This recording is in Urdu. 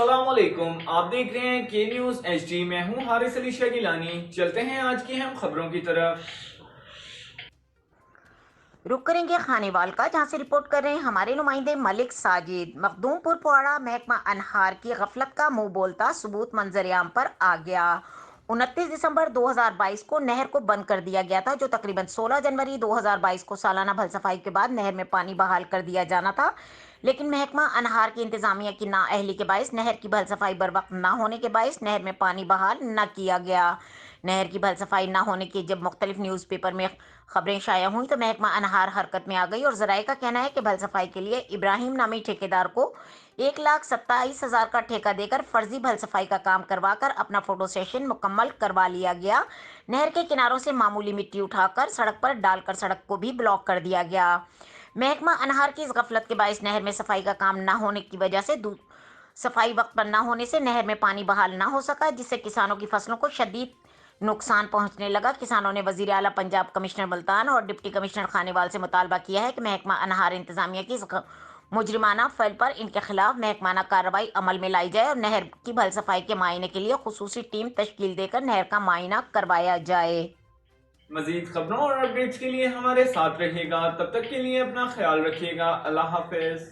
السلام علیکم، آپ دیکھ رہے ہیں کے نیوز ایچ ڈی۔ میں ہوں حارث علی شاہ گیلانی۔ چلتے ہیں آج کی اہم خبروں کی طرف۔ رخ کریں گے خانیوال کا، جہاں سے رپورٹ کر رہے ہیں ہمارے نمائندے ملک ساجد۔ مخدوم پور پواڑہ محکمہ انہار کی غفلت کا منہ بولتا ثبوت منظر عام پر آ گیا۔ 29 دسمبر 2022 کو نہر کو بند کر دیا گیا تھا، جو تقریباً 16 جنوری 2022 کو سالانہ بھل صفائی کے بعد نہر میں پانی بحال کر دیا جانا تھا، لیکن محکمہ انہار کی انتظامیہ کی نااہلی کے باعث نہر کی بھل صفائی بروقت نہ ہونے کے باعث نہر میں پانی بحال نہ کیا گیا۔ نہر کی بھل صفائی نہ ہونے کی جب مختلف نیوز پیپر میں خبریں شائع ہوئیں تو محکمہ انہار حرکت میں آ گئی اور ذرائع کا کہنا ہے کہ بھل صفائی کے لیے ابراہیم نامی ٹھیکیدار کو 1,27,000 کا ٹھیکہ دے کر فرضی بھل صفائی کا کام کروا کر اپنا فوٹو سیشن مکمل کروا لیا گیا۔ نہر کے کناروں سے معمولی مٹی اٹھا کر سڑک پر ڈال کر سڑک کو بھی بلاک کر دیا گیا۔ محکمہ انہار کی اس غفلت کے باعث نہر میں صفائی کا کام نہ ہونے کی وجہ سے صفائی وقت پر نہ ہونے سے نہر میں پانی بحال نہ ہو سکا، جس سے کسانوں کی فصلوں کو شدید نقصان پہنچنے لگا۔ کسانوں نے وزیر اعلیٰ پنجاب کمشنر ملتان اور ڈپٹی کمشنر خانیوال سے مطالبہ کیا ہے کہ محکمہ انہار انتظامیہ کی مجرمانہ فعل پر ان کے خلاف محکمانہ کارروائی عمل میں لائی جائے اور نہر کی بھل صفائی کے معائنے کے لیے خصوصی ٹیم تشکیل دے کر نہر کا معائنہ کروایا جائے۔ مزید خبروں اور اپڈیٹس کے لیے ہمارے ساتھ رہیے گا، تب تک کے لیے اپنا خیال رکھیے گا۔ اللہ حافظ۔